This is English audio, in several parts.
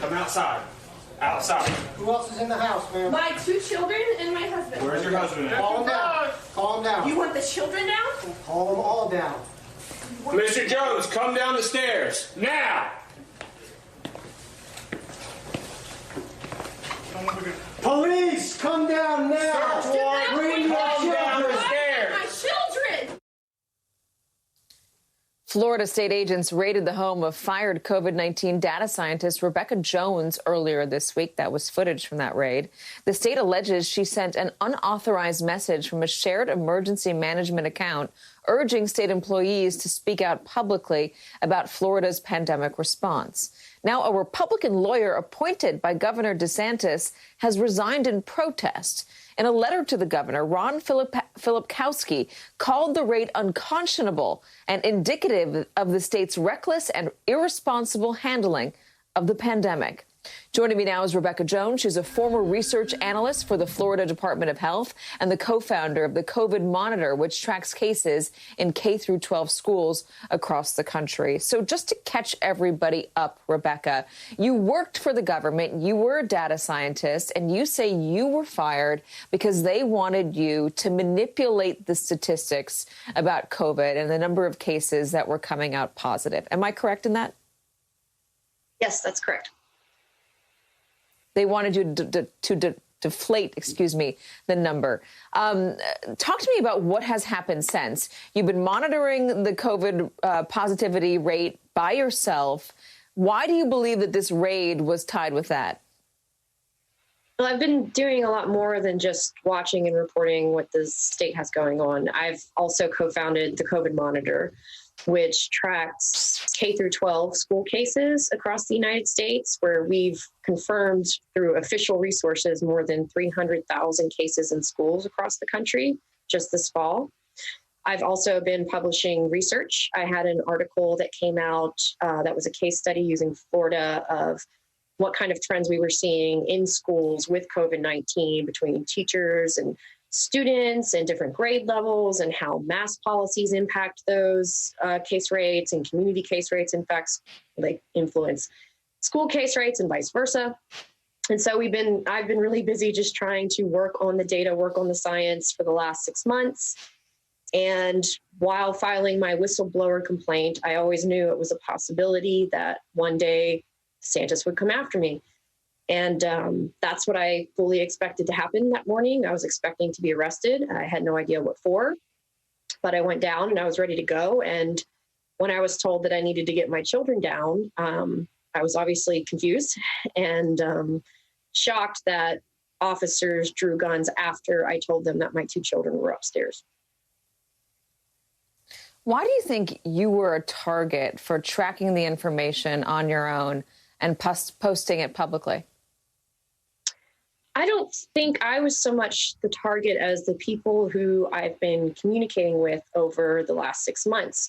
Come outside. Outside. Who else is in the house, ma'am? My 2 children and my husband. Where's your husband at? Calm down. Calm down. You want the children down? Call them all down. Mr. Jones, come down the stairs. Now! Police, come down now. Search warrant. Bring your Come down the children. stairs. My children! Florida state agents raided the home of fired COVID-19 data scientist Rebekah Jones earlier this week. That was footage from that raid. The state alleges she sent an unauthorized message from a shared emergency management account urging state employees to speak out publicly about Florida's pandemic response. Now, a Republican lawyer appointed by Governor DeathSantis has resigned in protest. In a letter to the governor, Ron Filipkowski called the raid unconscionable and indicative of the state's reckless and irresponsible handling of the pandemic. Joining me now is Rebekah Jones. She's a former research analyst for the Florida Department of Health and the co-founder of the COVID Monitor, which tracks cases in K-12 schools across the country. So just to catch everybody up, Rebekah, you worked for the government, you were a data scientist, and you say you were fired because they wanted you to manipulate the statistics about COVID and the number of cases that were coming out positive. Am I correct in that? Yes, that's correct. They wanted you to deflate, the number. Talk to me about what has happened since. You've been monitoring the COVID positivity rate by yourself. Why do you believe that this raid was tied with that? Well, I've been doing a lot more than just watching and reporting what the state has going on. I've also co-founded the COVID Monitor, which tracks K-12 school cases across the United States, where we've confirmed through official resources more than 300,000 cases in schools across the country just this fall. I've also been publishing research. I had an article that came out that was a case study using Florida of what kind of trends we were seeing in schools with COVID-19 between teachers and students and different grade levels, and how mask policies impact those case rates, and community case rates, in fact, like influence school case rates and vice versa. And so I've been really busy just trying to work on the data, work on the science for the last 6 months. And while filing my whistleblower complaint, I always knew it was a possibility that one day DeSantis would come after me. And that's what I fully expected to happen that morning. I was expecting to be arrested. I had no idea what for, but I went down and I was ready to go. And when I was told that I needed to get my children down, I was obviously confused and shocked that officers drew guns after I told them that my 2 children were upstairs. Why do you think you were a target for tracking the information on your own and posting it publicly? I don't think I was so much the target as the people who I've been communicating with over the last 6 months.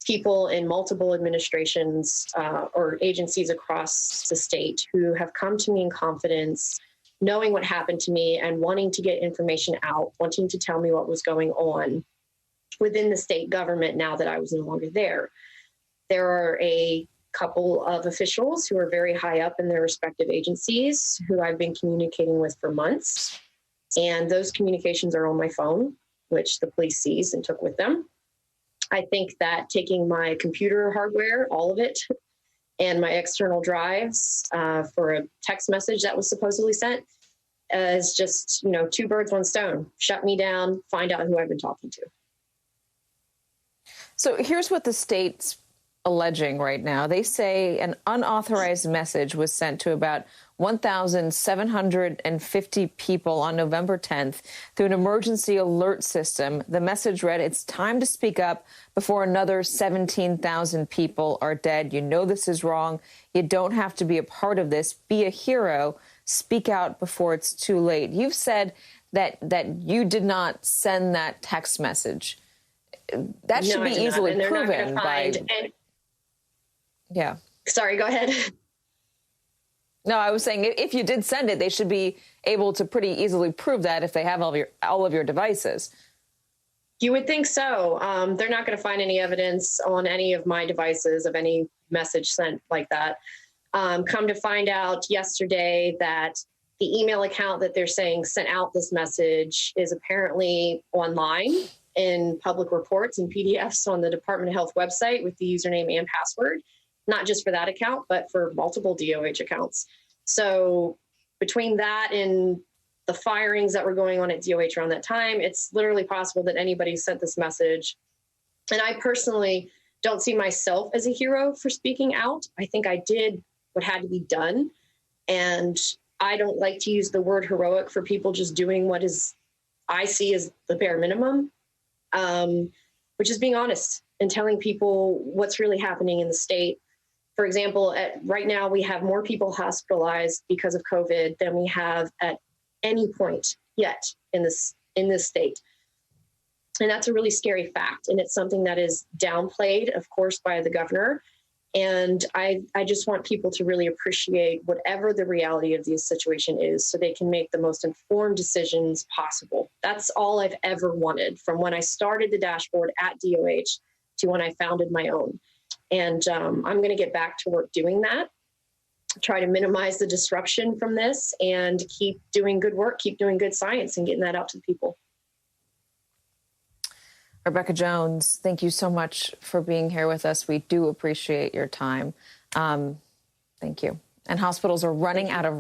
People in multiple administrations or agencies across the state who have come to me in confidence, knowing what happened to me and wanting to get information out, wanting to tell me what was going on within the state government now that I was no longer there. There are a couple of officials who are very high up in their respective agencies who I've been communicating with for months. And those communications are on my phone, which the police seized and took with them. I think that taking my computer hardware, all of it, and my external drives for a text message that was supposedly sent is just, 2 birds, 1 stone. Shut me down, find out who I've been talking to. So here's what the state's alleging right now. They say an unauthorized message was sent to about 1,750 people on November 10th through an emergency alert system. The message read, "It's time to speak up before another 17,000 people are dead. You know this is wrong. You don't have to be a part of this. Be a hero. Speak out before it's too late." You've said that you did not send that text message. That should be easily proven by... Yeah. Sorry, go ahead. No, I was saying if you did send it, they should be able to pretty easily prove that if they have all of your devices. You would think so. They're not going to find any evidence on any of my devices of any message sent like that. Come to find out yesterday that the email account that they're saying sent out this message is apparently online in public reports and PDFs on the Department of Health website with the username and password, not just for that account, but for multiple DOH accounts. So between that and the firings that were going on at DOH around that time, it's literally possible that anybody sent this message. And I personally don't see myself as a hero for speaking out. I think I did what had to be done. And I don't like to use the word heroic for people just doing what is I see as the bare minimum, which is being honest and telling people what's really happening in the state. For example, right now we have more people hospitalized because of COVID than we have at any point yet in this state. And that's a really scary fact. And it's something that is downplayed, of course, by the governor. And I just want people to really appreciate whatever the reality of the situation is so they can make the most informed decisions possible. That's all I've ever wanted from when I started the dashboard at DOH to when I founded my own. And I'm going to get back to work doing that, try to minimize the disruption from this and keep doing good work, keep doing good science and getting that out to the people. Rebekah Jones, thank you so much for being here with us. We do appreciate your time. Thank you. And hospitals are running out of